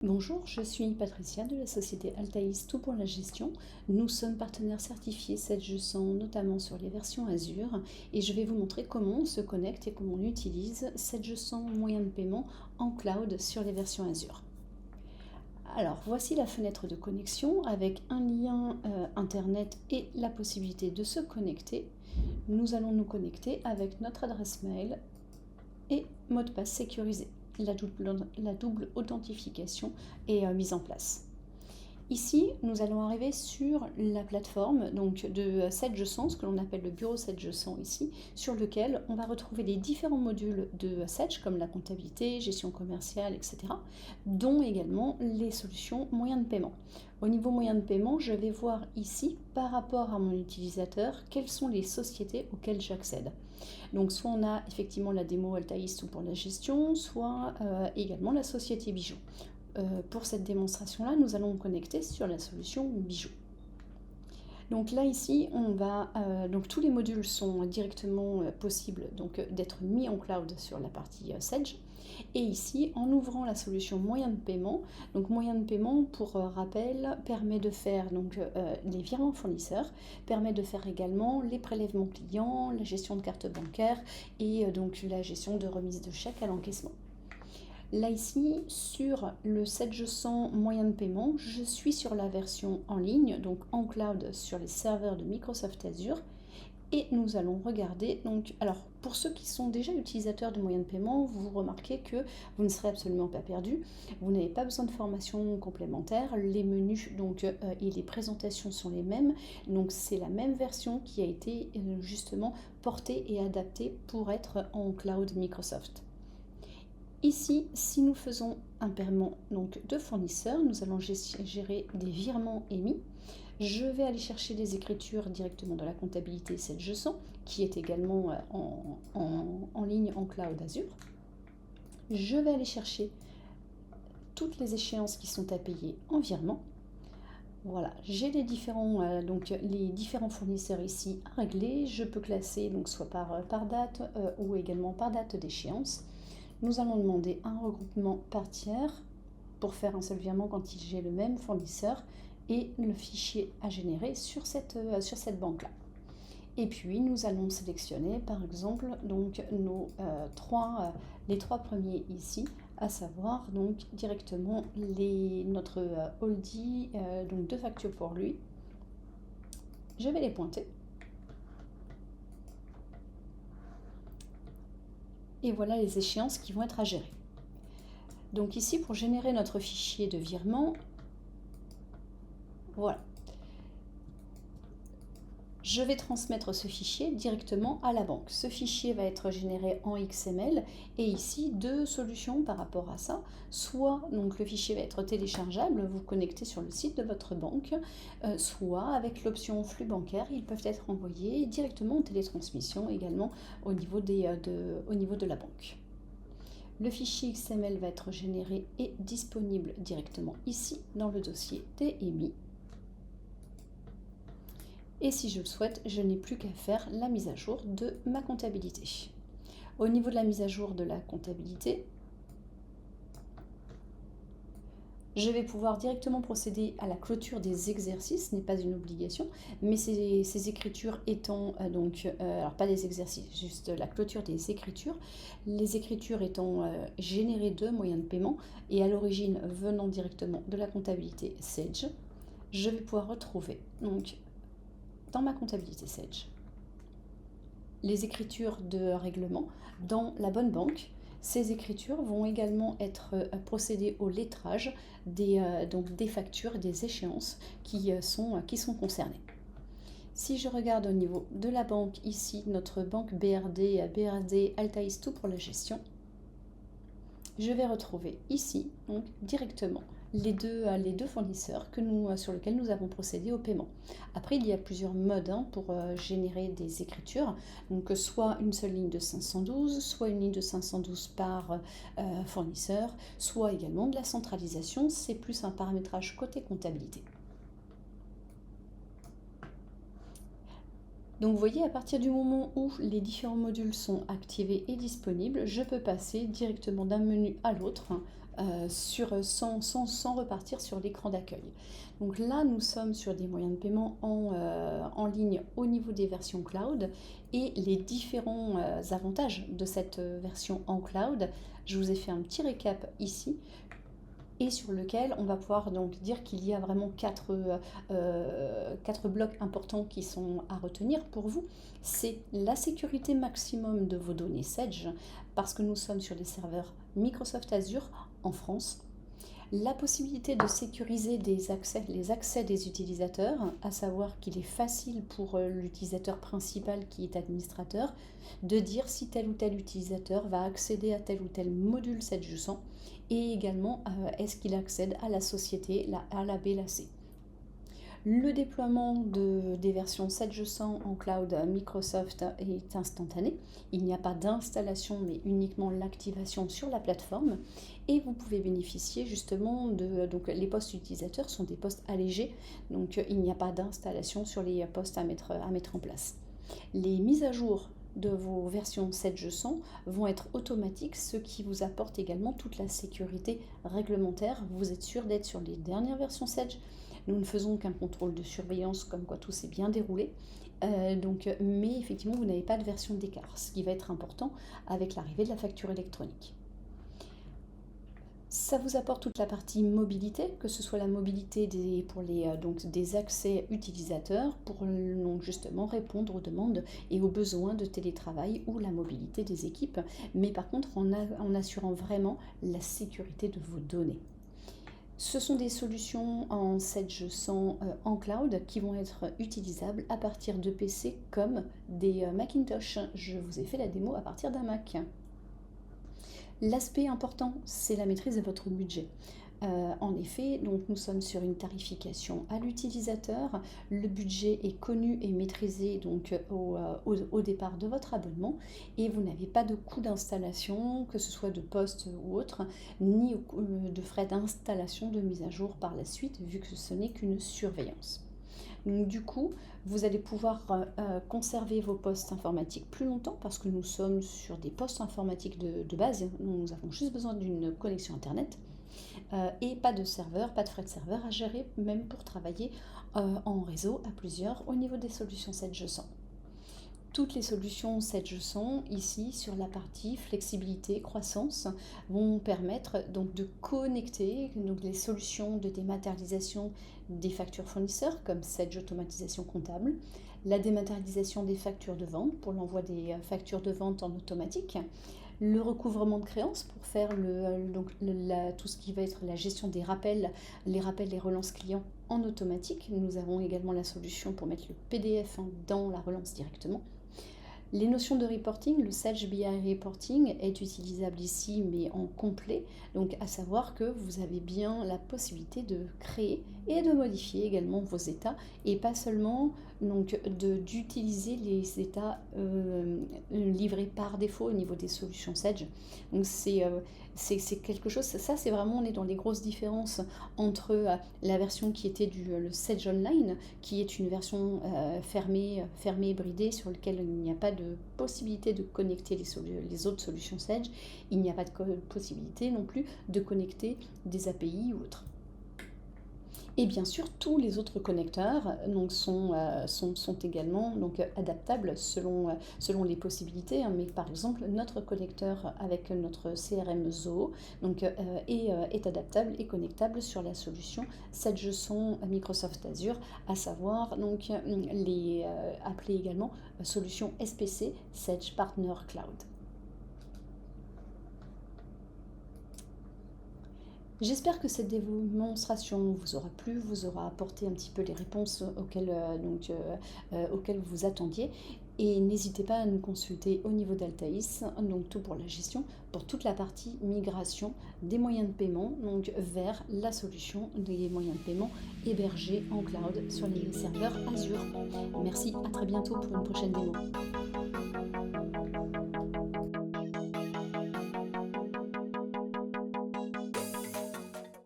Bonjour, je suis Patricia de la société Altaïs Tout pour la gestion. Nous sommes partenaires certifiés 7G100, notamment sur les versions Azure, et je vais vous montrer comment on se connecte et comment on utilise 7G100 moyen de paiement en cloud sur les versions Azure. Alors, voici la fenêtre de connexion avec un lien Internet et la possibilité de se connecter. Nous allons nous connecter avec notre adresse mail et mot de passe sécurisé. La double authentification est mise en place. Ici, nous allons arriver sur la plateforme donc, de 7G100, ce que l'on appelle le bureau 7G100 ici, sur lequel on va retrouver les différents modules de Sedge, comme la comptabilité, gestion commerciale, etc., dont également les solutions moyens de paiement. Au niveau moyen de paiement, je vais voir ici, par rapport à mon utilisateur, quelles sont les sociétés auxquelles j'accède. Donc soit on a effectivement la démo Altaïs ou pour la gestion, soit également la société Bijou. Pour cette démonstration-là, nous allons nous connecter sur la solution Bijou. Donc là ici, donc tous les modules sont directement possibles d'être mis en cloud sur la partie Sedge. Et ici, en ouvrant la solution moyen de paiement, donc moyen de paiement pour rappel permet de faire les virements fournisseurs, permet de faire également les prélèvements clients, la gestion de carte bancaire et donc la gestion de remise de chèques à l'encaissement. Là ici, sur le 7G100 moyen de paiement, je suis sur la version en ligne, donc en cloud sur les serveurs de Microsoft Azure. Et nous allons regarder, alors pour ceux qui sont déjà utilisateurs de moyens de paiement, vous remarquez que vous ne serez absolument pas perdu. Vous n'avez pas besoin de formation complémentaire. Les menus et les présentations sont les mêmes. Donc c'est la même version qui a été justement portée et adaptée pour être en cloud Microsoft. Ici, si nous faisons un paiement de fournisseur, nous allons gérer des virements émis. Je vais aller chercher les écritures directement dans la comptabilité 7G100, qui est également en ligne en cloud Azure. Je vais aller chercher toutes les échéances qui sont à payer en virement. Voilà, j'ai les différents fournisseurs ici à régler. Je peux classer soit par date ou également par date d'échéance. Nous allons demander un regroupement par tiers pour faire un seul virement quand j'ai le même fournisseur et le fichier à générer sur cette banque-là. Et puis nous allons sélectionner par exemple les trois premiers ici, à savoir directement notre Oldie, deux factures pour lui. Je vais les pointer. Et voilà les échéances qui vont être à gérer. Donc ici, pour générer notre fichier de virement, voilà. Je vais transmettre ce fichier directement à la banque. Ce fichier va être généré en XML et ici, deux solutions par rapport à ça. Soit le fichier va être téléchargeable, vous connectez sur le site de votre banque, soit avec l'option flux bancaire, ils peuvent être envoyés directement en télétransmission également au niveau de la banque. Le fichier XML va être généré et disponible directement ici dans le dossier des émis. Et si je le souhaite, je n'ai plus qu'à faire la mise à jour de ma comptabilité. Au niveau de la mise à jour de la comptabilité, je vais pouvoir directement procéder à la clôture des exercices, ce n'est pas une obligation, mais ces écritures étant, alors pas des exercices, juste la clôture des écritures, les écritures étant générées de moyens de paiement et à l'origine venant directement de la comptabilité Sedge, je vais pouvoir retrouver dans ma comptabilité Sedge les écritures de règlement dans la bonne banque. Ces écritures vont également être procédées au lettrage des factures, des échéances qui sont concernées. Si je regarde au niveau de la banque, ici, notre banque BRD Altaïs Tout pour la gestion, je vais retrouver ici, directement, les deux fournisseurs sur lesquels nous avons procédé au paiement. Après, il y a plusieurs modes pour générer des écritures, donc soit une seule ligne de 512, soit une ligne de 512 par fournisseur, soit également de la centralisation, c'est plus un paramétrage côté comptabilité. Donc vous voyez, à partir du moment où les différents modules sont activés et disponibles, je peux passer directement d'un menu à l'autre sans repartir sur l'écran d'accueil. Donc là, nous sommes sur des moyens de paiement en ligne au niveau des versions cloud et les différents avantages de cette version en cloud. Je vous ai fait un petit récap ici et sur lequel on va pouvoir donc dire qu'il y a vraiment quatre blocs importants qui sont à retenir pour vous. C'est la sécurité maximum de vos données Sedge, parce que nous sommes sur des serveurs Microsoft Azure en France. La possibilité de sécuriser les accès des utilisateurs, à savoir qu'il est facile pour l'utilisateur principal qui est administrateur de dire si tel ou tel utilisateur va accéder à tel ou tel module 7G100 et également est-ce qu'il accède à la société, la A, la B, la C. Le déploiement des versions 7G100 en cloud Microsoft est instantané. Il n'y a pas d'installation, mais uniquement l'activation sur la plateforme. Et vous pouvez bénéficier justement donc les postes utilisateurs sont des postes allégés, donc il n'y a pas d'installation sur les postes à mettre en place. Les mises à jour de vos versions 7G100 vont être automatiques, ce qui vous apporte également toute la sécurité réglementaire. Vous êtes sûr d'être sur les dernières versions Sedge. Nous ne faisons qu'un contrôle de surveillance, comme quoi tout s'est bien déroulé. Mais effectivement, vous n'avez pas de version d'écart, ce qui va être important avec l'arrivée de la facture électronique. Ça vous apporte toute la partie mobilité, que ce soit la mobilité des accès utilisateurs pour donc justement répondre aux demandes et aux besoins de télétravail ou la mobilité des équipes, mais par contre en assurant vraiment la sécurité de vos données. Ce sont des solutions en 7G100 en cloud qui vont être utilisables à partir de PC comme des Macintosh. Je vous ai fait la démo à partir d'un Mac. L'aspect important, c'est la maîtrise de votre budget. En effet, donc nous sommes sur une tarification à l'utilisateur. Le budget est connu et maîtrisé donc au départ de votre abonnement et vous n'avez pas de coût d'installation, que ce soit de poste ou autre, ni de frais d'installation de mise à jour par la suite, vu que ce n'est qu'une surveillance. Donc, du coup, vous allez pouvoir conserver vos postes informatiques plus longtemps parce que nous sommes sur des postes informatiques de base. Nous avons juste besoin d'une connexion Internet et pas de serveur, pas de frais de serveur à gérer, même pour travailler en réseau à plusieurs au niveau des solutions 7G100. Toutes les solutions 7G100 ici sur la partie flexibilité, croissance vont permettre donc de connecter donc, les solutions de dématérialisation des factures fournisseurs comme Sedge automatisation comptable, la dématérialisation des factures de vente pour l'envoi des factures de vente en automatique, le recouvrement de créances pour faire tout ce qui va être la gestion des rappels, les relances clients en automatique. Nous avons également la solution pour mettre le PDF dans la relance directement. Les notions de reporting, le Sedge BI Reporting est utilisable ici mais en complet, donc à savoir que vous avez bien la possibilité de créer et de modifier également vos états et pas seulement d'utiliser les états livrés par défaut au niveau des solutions Sedge. Donc c'est quelque chose, ça c'est vraiment, on est dans les grosses différences entre la version qui était le Sedge Online, qui est une version fermée et bridée sur laquelle il n'y a pas de possibilité de connecter les autres solutions Sedge, il n'y a pas de possibilité non plus de connecter des API ou autres. Et bien sûr, tous les autres connecteurs donc, sont également donc, adaptables selon les possibilités. Mais par exemple, notre connecteur avec notre CRM Zoho donc, est adaptable et connectable sur la solution 7G100 Microsoft Azure, à savoir donc, appelée également solution SPC, Sedge Partner Cloud. J'espère que cette démonstration vous aura plu, vous aura apporté un petit peu les réponses auxquelles vous vous attendiez. Et n'hésitez pas à nous consulter au niveau d'Altaïs, donc tout pour la gestion, pour toute la partie migration des moyens de paiement donc vers la solution des moyens de paiement hébergés en cloud sur les serveurs Azure. Merci, à très bientôt pour une prochaine démo.